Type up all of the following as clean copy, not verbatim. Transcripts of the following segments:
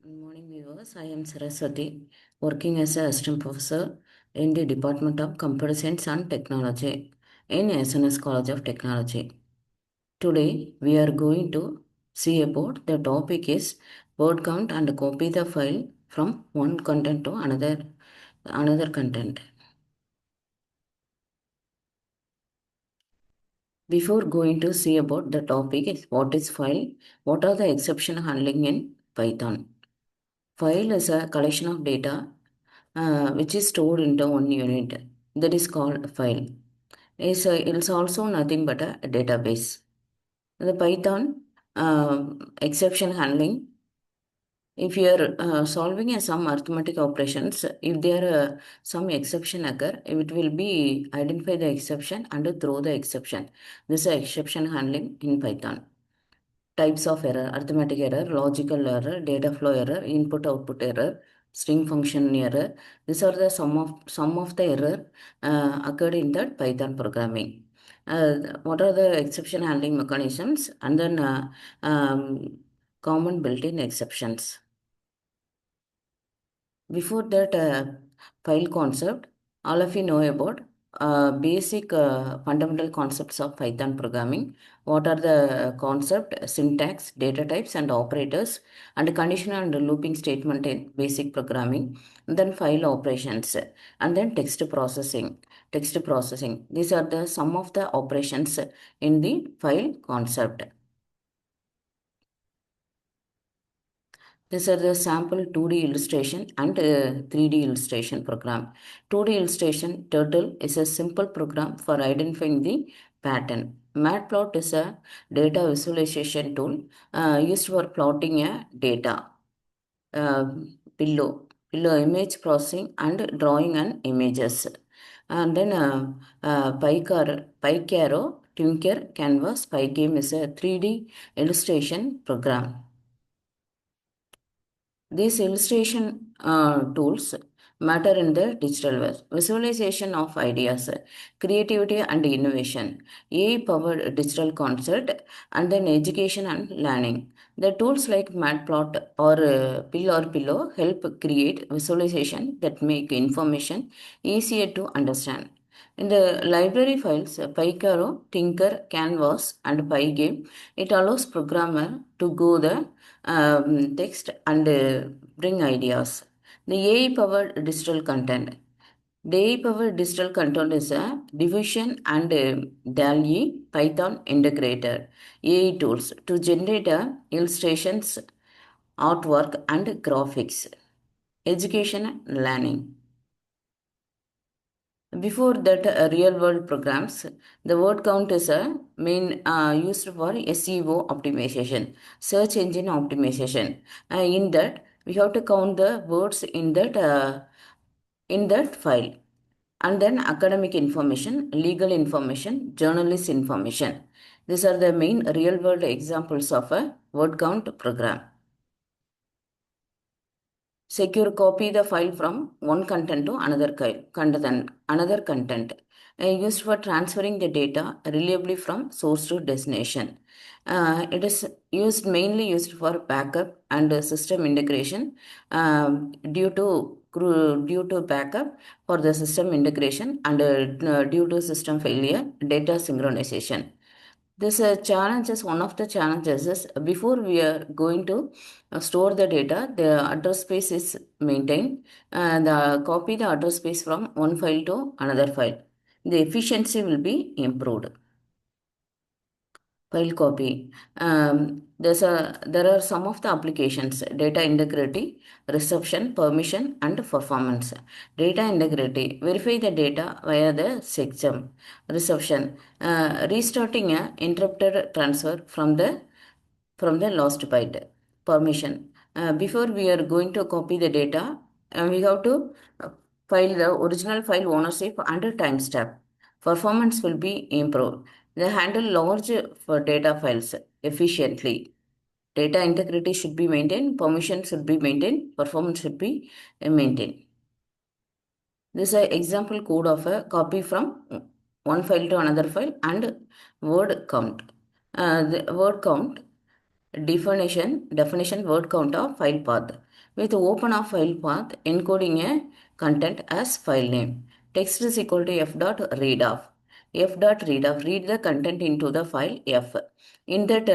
Good morning, viewers. I am Saraswati, working as an assistant professor in the Department of Computer Science and Technology in SNS College of Technology. Today, we are going to see about the topic is word count and copy the file from one content to another content. Before going to see about the topic is what is file, what are the exception handling in Python. File is a collection of data which is stored into one unit that is called file. It's also nothing but a database. The Python exception handling, if you are solving some arithmetic operations, if there some exception occur, it will be identify the exception and throw the exception. This is exception handling in Python. Types of error: arithmetic error, logical error, data flow error, input output error, string function error. These are the sum of the error occurred in that Python programming. What are the exception handling mechanisms, and then common built-in exceptions. Before that, file concept, all of you know about basic fundamental concepts of Python programming. What are the concept, syntax, data types, and operators, and conditional and looping statement in basic programming. And then file operations, and then text processing. Text processing. These are the some of the operations in the file concept. These are the sample 2D illustration and 3D illustration program. 2D illustration turtle is a simple program for identifying the pattern. Matplot is a data visualization tool used for plotting a data uh, below image processing and drawing an images. And then Picaro, Tinker, Canvas, Pygame is a 3D illustration program. These illustration tools matter in the digital world. Visualization of ideas, creativity and innovation, AI-powered digital concept, and then education and learning. The tools like Matplot or Pill or Pillow help create visualization that make information easier to understand. In the library files, Picaro, Tinker, Canvas, and Pygame, it allows programmer to go the text and bring ideas. The AI-powered digital content. The AI-powered digital content is a division and DALL-E Python integrator AI tools to generate illustrations, artwork, and graphics. Education and learning. Before that, real world programs, the word count is a main used for SEO optimization, search engine optimization. In that, we have to count the words in that file, and then academic information, legal information, journalist information. These are the main real world examples of a word count program. Secure copy the file from one content to another content used for transferring the data reliably from source to destination. It is mainly used for backup and system integration due to backup for the system integration and due to system failure, data synchronization. This challenge is one of the challenges is before we are going to store the data, the address space is maintained and copy the address space from one file to another file. The efficiency will be improved. File copy. There are some of the applications: data integrity, reception, permission, and performance. Data integrity: verify the data via the system. Reception: restarting a interrupted transfer from the lost byte. Permission: before we are going to copy the data, we have to file the original file ownership and timestamp. Performance will be improved. They handle large data files efficiently. Data integrity should be maintained, permission should be maintained, performance should be maintained. This is an example code of a copy from one file to another file and word count. The word count. definition word count of file path. With open of file path, encoding a content as file name. Text is equal to f dot read off. F dot read off, read the content into the file f. In that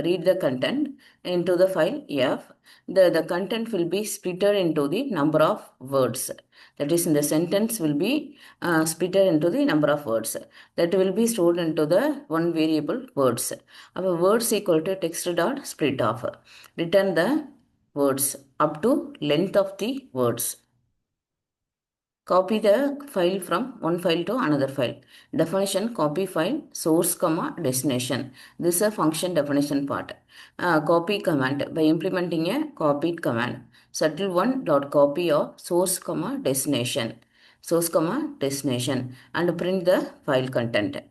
read the content into the file f, the content will be splitted into the number of words. That is, in the sentence will be splitted into the number of words. That will be stored into the one variable words. Our words equal to text dot split off. Return the words up to length of the words. Copy the file from one file to another file. Definition copy file source comma destination. This is a function definition part. Copy command by implementing a copied command. Settle one dot copy of source comma destination. Source comma destination and print the file content.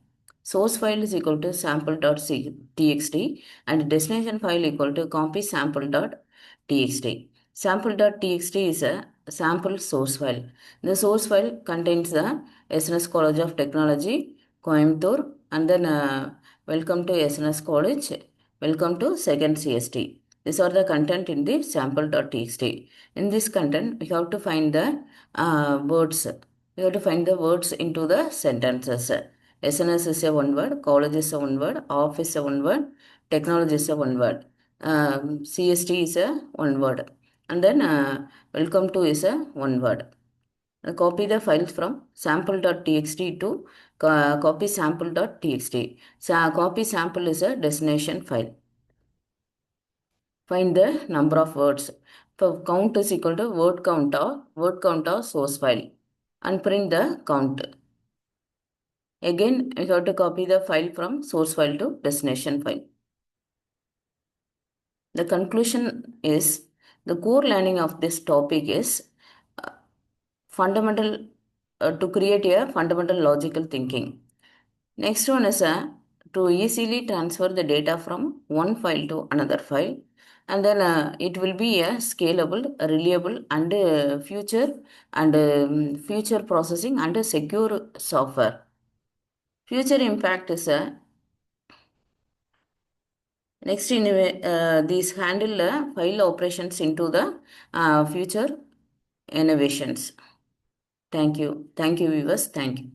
Source file is equal to sample.txt and destination file equal to copy sample.txt. Sample.txt is a sample source file. The source file contains the SNS College of Technology, Coimbatore, and then welcome to SNS College, welcome to second CST. These are the content in the sample.txt. In this content, we have to find the words. We have to find the words into the sentences. SNS is a one word, college is a one word, office is a one word, technology is a one word, CST is a one word, and then welcome to is a one word. Copy the files from sample.txt to copy sample.txt. Copy sample is a destination file. Find the number of words. So count is equal to word count of source file and print the count. Again, you have to copy the file from source file to destination file. The conclusion is the core learning of this topic is fundamental to create a fundamental logical thinking. Next one is to easily transfer the data from one file to another file, and then it will be a scalable, reliable, and future processing and a secure software. Future impact is next in these handle file operations into the future innovations. Thank you, viewers. Thank you.